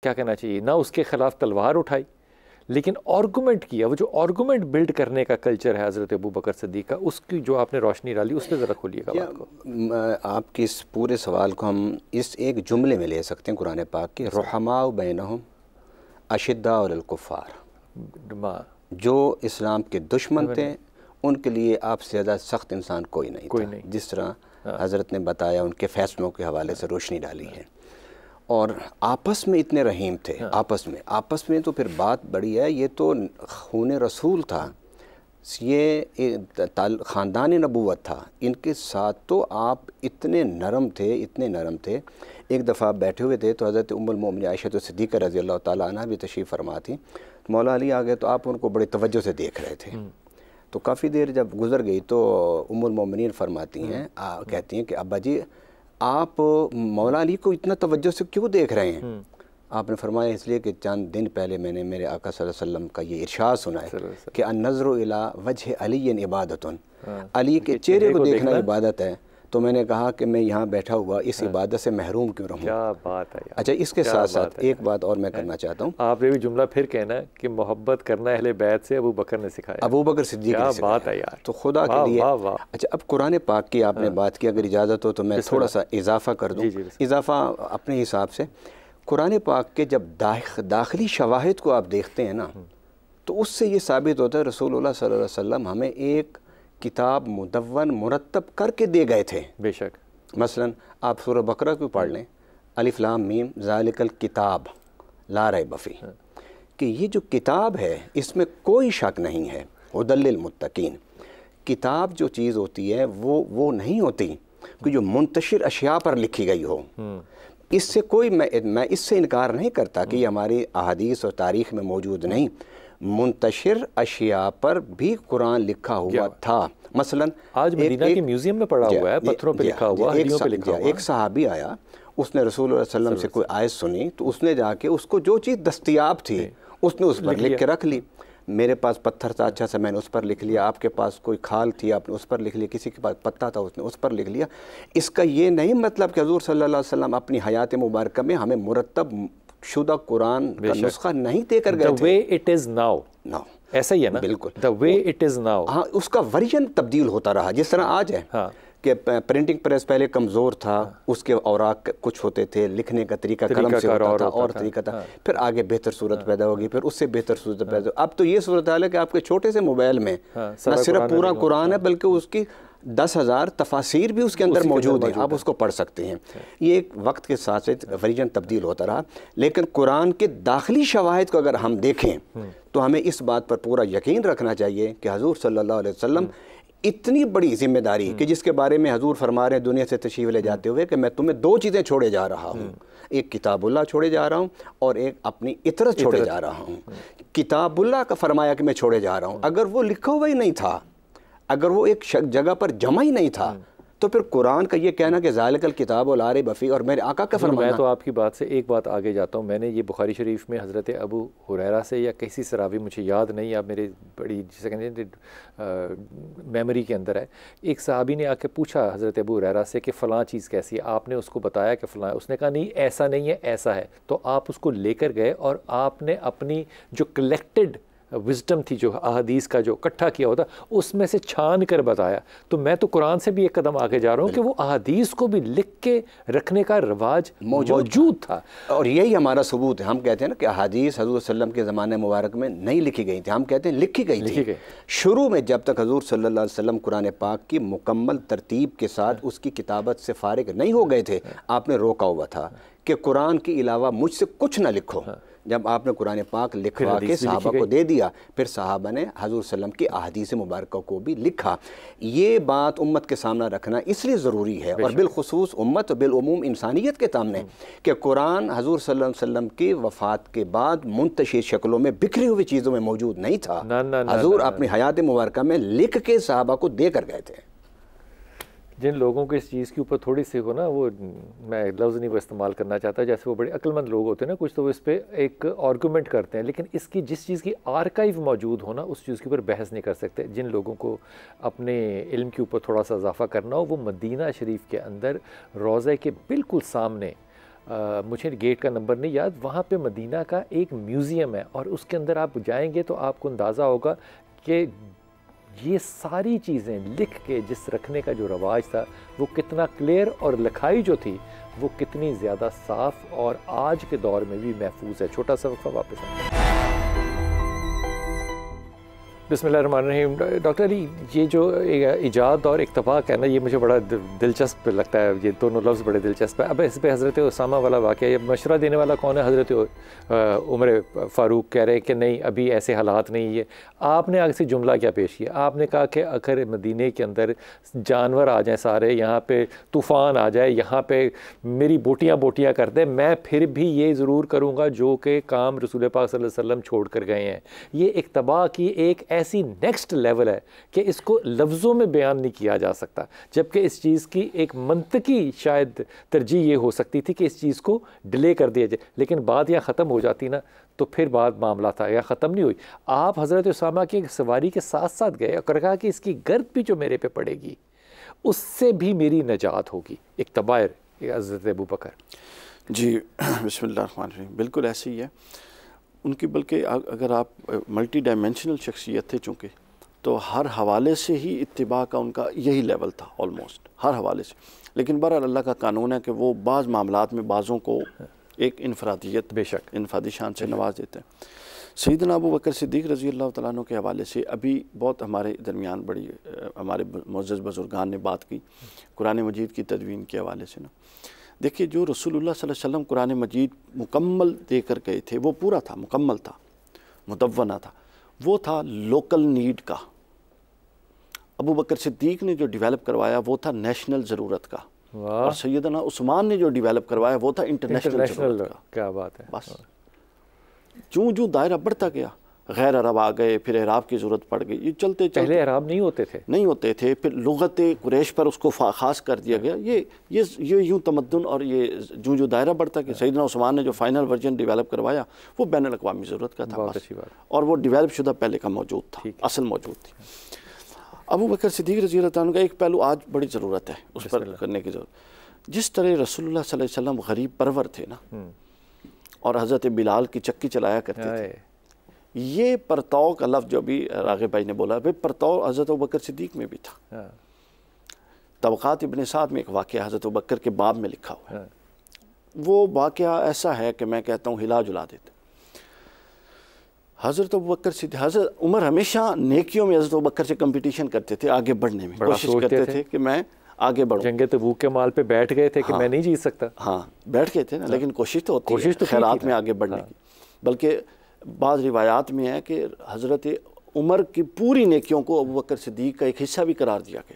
क्या कहना चाहिए, ना उसके खिलाफ तलवार उठाई, लेकिन आर्गूमेंट किया। वो जो आर्गूमेंट बिल्ड करने का कल्चर है हज़रत अबू बकर सिद्दीक़ का, उसकी जो आपने रोशनी डाली उस पर ज़रा खोलिएगा बात को। आपके इस पूरे सवाल को हम इस एक जुमले में ले सकते हैं कुरान पाक के, रुहमाउ बैनहुम अशिद्दा अलल कुफ़ार। जो इस्लाम के दुश्मन थे उनके लिए आपसे ज़्यादा सख्त इंसान कोई नहीं था। जिस तरह हज़रत ने बताया, उनके फ़ैसलों के हवाले से रोशनी डाली है। और आपस में इतने रहीम थे, आपस में तो फिर बात बड़ी है। ये तो खून रसूल था, ये ख़ानदान नबूवत था। इनके साथ तो आप इतने नरम थे, इतने नरम थे। एक दफ़ा बैठे हुए थे तो हज़रत उम्मुल मोमिनीन आयशा सिद्दीक़ा रज़ी अल्लाह ताला अन्हा भी तशरीफ़ फरमा थी। तो मौला अली आ गए तो आप उनको बड़े तवज्जो से देख रहे थे। तो काफ़ी देर जब गुज़र गई तो उम्मुल मोमिनीन फरमाती हैं, कहती हैं कि अब्बा जी आप मौला अली को इतना तवज्जो से क्यों देख रहे हैं? आपने फरमाया इसलिए कि चंद दिन पहले मैंने मेरे आका सल्लल्लाहु अलैहि वसल्लम का ये इरशाद सुना है कि अन-नज़रु इला वजह अली इबादतुन, अली के चेहरे को देखना इबादत है। तो मैंने कहा कि मैं यहाँ बैठा हुआ इस इबादत से महरूम क्यों रहूँ। क्या बात है यार। अच्छा, इसके साथ साथ एक बात और मैं करना चाहता हूँ। आपने भी जुमला फिर कहना कि मोहब्बत करना अहले बैत से अबू बकर ने सिखाया। अबू बकर सिद्दीक़ ने सिखाया। बात है यार, तो खुदा के लिए। अच्छा, अब कुरान पाक की आपने बात की, अगर इजाज़त हो तो मैं थोड़ा सा इजाफ़ा कर दूँ। इजाफ़ा अपने हिसाब से, कुरान पाक के जब दाखिली शवाहिद को आप देखते हैं ना, तो उससे ये साबित होता है रसूलुल्लाह सल्लल्लाहु अलैहि वसल्लम हमें एक किताब मुदव्वन मुरत्तब करके दे गए थे। बेशक। मसलन आप सूरह बकरा को पढ़ लें, अलिफ लाम मीम ज़ालिकल किताब ला रैब फीह, कि ये जो किताब है इसमें कोई शक नहीं है, हुदल लिल मुत्तकीन। किताब जो चीज़ होती है वो नहीं होती कि जो मुंतशिर अशिया पर लिखी गई हो। इससे कोई मैं इससे इनकार नहीं करता कि ये हमारी अहादीस और तारीख़ में मौजूद नहीं। मुंतशिर अशिया पर भी कुरान लिखा हुआ था। मसलन आज मदीना के म्यूज़ियम में पड़ा हुआ है, पत्थरों पे लिखा हुआ, हड्डियों पे लिखा हुआ। एक सहाबी आया, उसने रसूलुल्लाह सल्लल्लाहु अलैहि वसल्लम से कोई आयत सुनी, तो उसने जाके उसको जो चीज़ दस्तयाब थी उसने उस पर लिख के रख ली। मेरे पास पत्थर था, अच्छा सा मैंने उस पर लिख लिया। आपके पास कोई खाल थी, आपने उस पर लिख लिया। किसी के पास पत्ता था, उसने उस पर लिख लिया। इसका ये नहीं मतलब कि हज़ूर सल्लल्लाहु अलैहि वसल्लम अपनी हयात मुबारक में हमें मुरत्तब शुदा कुरान का नुस्खा नहीं देकर गए थे। The way it is now, ऐसा ही है ना? बिल्कुल, The way it is now। हाँ, उसका वर्जन तब्दील होता रहा, जिस तरह आज है। हाँ, कि प्रिंटिंग प्रेस पहले कमज़ोर था। हाँ, उसके औराक कुछ होते थे, लिखने का तरीका कलम से होता था और तरीका था। हाँ, फिर आगे बेहतर सूरत पैदा होगी, फिर उससे बेहतर सूरत पैदा। अब तो ये सूरत हाल है कि आपके छोटे से मोबाइल में न सिर्फ पूरा कुरान है बल्कि उसकी 10,000 तफासिर भी उसके अंदर मौजूद है, आप उसको पढ़ सकते हैं। ये एक वक्त के साथ साथ वर्जन तब्दील होता रहा। लेकिन कुरान के दाखिली शवाहिद को अगर हम देखें तो हमें इस बात पर पूरा यकीन रखना चाहिए कि हजूर सल्लल्लाहु अलैहि वसल्लम इतनी बड़ी जिम्मेदारी कि जिसके बारे में हजूर फरमा रहे हैं दुनिया से तशरीफ़ ले जाते हुए कि मैं तुम्हें दो चीज़ें छोड़े जा रहा हूँ, एक किताबुल्लाह छोड़े जा रहा हूँ और एक अपनी इतरत छोड़े जा रहा हूँ। किताबुल्लाह का फरमाया कि मैं छोड़े जा रहा हूँ, अगर वो लिखा हुआ ही नहीं था, अगर वो एक जगह पर जमा ही नहीं था, तो फिर कुरान का ये कहना कि ज़ालिकल किताब ला रैब फीह और मेरे आका का फरमाना। मैं तो आपकी बात से एक बात आगे जाता हूँ। मैंने ये बुखारी शरीफ में हज़रत अबू हुरैरा से या किसी से रावी मुझे याद नहीं, आप मेरे बड़ी जिसे कहते मेमोरी के अंदर है, एक सहाबी ने आके पूछा हज़रत अबू हुरैरा से कि फ़लाँ चीज़ कैसी है। आपने उसको बताया कि फ़लाँ, उसने कहा नहीं ऐसा नहीं है, ऐसा है। तो आप उसको लेकर गए और आपने अपनी जो कलेक्टेड विजडम थी, जो अहादीस का जो इकट्ठा किया होता, उसमें से छान कर बताया। तो मैं तो कुरान से भी एक कदम आगे जा रहा हूँ कि वो अहादीस को भी लिख के रखने का रिवाज मौजूद था। और यही हमारा सबूत है। हम कहते हैं ना कि अहादीस हजूर सल्लम के ज़माने मुबारक में नहीं लिखी गई थी, हम कहते हैं लिखी गई थी। शुरू में जब तक हजूर सल्लल्लाहु अलैहि वसल्लम कुरान पाक की मुकम्मल तरतीब के साथ उसकी किताबत से फारिग नहीं हो गए थे, आपने रोका हुआ था कि कुरान के अलावा मुझसे कुछ ना लिखो। जब आपने कुरान पाक लिखवा के सहाबा को दे दिया, फिर सहाबा ने हजूर सल्लम की अहादीस मुबारक को भी लिखा। ये बात उम्मत के सामने रखना इसलिए ज़रूरी है, और बिलखुसूस उम्मत बिलउमूम इंसानियत के सामने, कि कुरान हजूर सल्लल्लाहु अलैहि वसल्लम की वफ़ात के बाद मुंतशिर शक्लों में बिखरी हुई चीज़ों में मौजूद नहीं था। हजूर अपनी हयात मुबारक में लिख के सहाबा को दे कर गए थे। जिन लोगों को इस चीज़ के ऊपर थोड़ी सी हो ना, वो मैं लफ्ज़ नहीं वो इस्तेमाल करना चाहता, जैसे वो बड़े अक्लमंद लोग होते हैं ना कुछ, तो वो इस पर एक आर्गूमेंट करते हैं, लेकिन इसकी जिस चीज़ की आर्काइव मौजूद हो ना, उस चीज़ के ऊपर बहस नहीं कर सकते। जिन लोगों को अपने इल्म के ऊपर थोड़ा सा इजाफा करना हो, वो मदीना शरीफ के अंदर रोज़े के बिल्कुल सामने मुझे गेट का नंबर नहीं याद, वहाँ पे मदीना का एक म्यूज़ियम है और उसके अंदर आप जाएंगे तो आपको अंदाज़ा होगा कि ये सारी चीज़ें लिख के जिस रखने का जो रवाज था वो कितना क्लियर, और लिखाई जो थी वो कितनी ज़्यादा साफ़ और आज के दौर में भी महफूज है। छोटा सा वक्फा, वापस आए। बिस्मिल्लाहिर्रहमानिर्रहीम। डॉक्टर अली, ये जो इजाद और इक्तफाक है ना, ये मुझे बड़ा दिलचस्प लगता है, ये दोनों लफ्ज़ बड़े दिलचस्प है। अब इस पर हज़रत उसामा वाला वाक़या, ये मशवरा देने वाला कौन है? हज़रत उमर फ़ारूक कह रहे हैं कि नहीं अभी ऐसे हालात नहीं है। आपने आगे से जुमला क्या पेश किया? आपने कहा कि अगर मदीने के अंदर जानवर आ जाएँ सारे, यहाँ पे तूफ़ान आ जाए, यहाँ पे मेरी बोटियाँ बोटियाँ कर दे, मैं फिर भी ये ज़रूर करूँगा जो कि काम रसूल पाक सल्लल्लाहु अलैहि वसल्लम छोड़ कर गए हैं। ये इक्तबा की एक ऐसी नेक्स्ट लेवल है कि इसको लफ्ज़ों में बयान नहीं किया जा सकता, जबकि इस चीज़ की एक मंतकी शायद तरजीह ये हो सकती थी कि इस चीज़ को डिले कर दिया जाए, लेकिन बात यहाँ ख़त्म हो जाती ना तो फिर बात मामला था, या ख़त्म नहीं हुई। आप हज़रत उसामा की सवारी के साथ साथ गए और कहा कि इसकी गर्द भी जो मेरे पे पड़ेगी उससे भी मेरी नजात होगी। इक्तबार हज़रत अबू बकर जी, बिस्मिल्लाहिर्रहमानिर्रहीम, बिल्कुल ऐसे ही है उनकी। बल्कि अगर आप मल्टी डायमेंशनल शख्सियत थे चूँकि, तो हर हवाले से ही इत्तिबा का उनका यही लेवल था ऑलमोस्ट, हर हवाले से। लेकिन बहरहाल अल्लाह का कानून है कि वो बाज़ मामलात में बाज़ों को एक इनफरादियत, बेशक इनफरादी शान से नवाज देते हैं। सैयदना अबू बकर सिद्दीक़ रज़ी अल्लाह तआला अन्हु के हवाले से अभी बहुत हमारे दरमियान बड़ी हमारे मुअज़्ज़ज़ बुज़ुर्गान ने बात की कुरान मजीद की तदवीन के हवाले से ना। देखिए, जो रसूलुल्लाह सल्लल्लाहु अलैहि वसल्लम कुरान मजीद मुकम्मल दे कर गए थे वो पूरा था, मुकम्मल था, मुदव्वना था, वो था लोकल नीड का। अबू बकर सिद्दीक़ ने जो डेवलप करवाया वो था नेशनल ज़रूरत का, और सैयदना उस्मान ने जो डेवलप करवाया वो था इंटरनेशनल ज़रूरत का। क्या बात है। बस जो जो दायरा बढ़ता गया, गैर अरब आ गए, फिर अराब की ज़रूरत पड़ गई, ये चलते चलते। पहले अराब नहीं होते थे, फिर लुगत कुरैश पर उसको ख़ास कर दिया गया। ये यूँ तमद्दुन और ये जो दायरा बढ़ता गया। सैयदना उस्मान ने जो फाइनल वर्जन डेवलप करवाया वो बैनुल अक़वामी ज़रूरत का था, अच्छी बात। और वो डेवलप शुदा पहले का मौजूद था, असल मौजूद थी। अबू बकर सिद्दीक़ रज़ी अल्लाह तआला का एक पहलू आज बड़ी ज़रूरत है उस पर करने की ज़रूरत। जिस तरह रसूलुल्लाह सल्लल्लाहु अलैहि वसल्लम गरीब परवर थे ना, और हज़रत बिलाल की चक्की चलाया करते थे, ये परताव का लफ्ज़ जो अभी राग़िब भाई ने बोला, भाई परताव हज़रत अबू बकर सिद्दीक़ में भी था। तबक़ात इब्न साद में एक वाक़या हज़रत अबू बकर के बाब में लिखा हुआ है। वो वाक़या ऐसा है कि मैं कहता हूँ हिला जुला देते। हज़रत अबू बकर सिद्दीक़, हज़रत उमर हमेशा नेकियों में हज़रत अबू बकर से कंपटीशन करते थे, आगे बढ़ने में कोशिश करते थे कि मैं आगे बढ़ूं। जंगे तबूक के माल पे बैठ गए थे कि मैं नहीं जीत सकता। हाँ, बैठ गए थे ना, लेकिन कोशिश तो होती है खैरात में आगे बढ़ने की। बल्कि बाज़ रिवायात में है कि हज़रत उमर की पूरी नेकियों को अबू बकर सिद्दीक़ का एक हिस्सा भी करार दिया गया।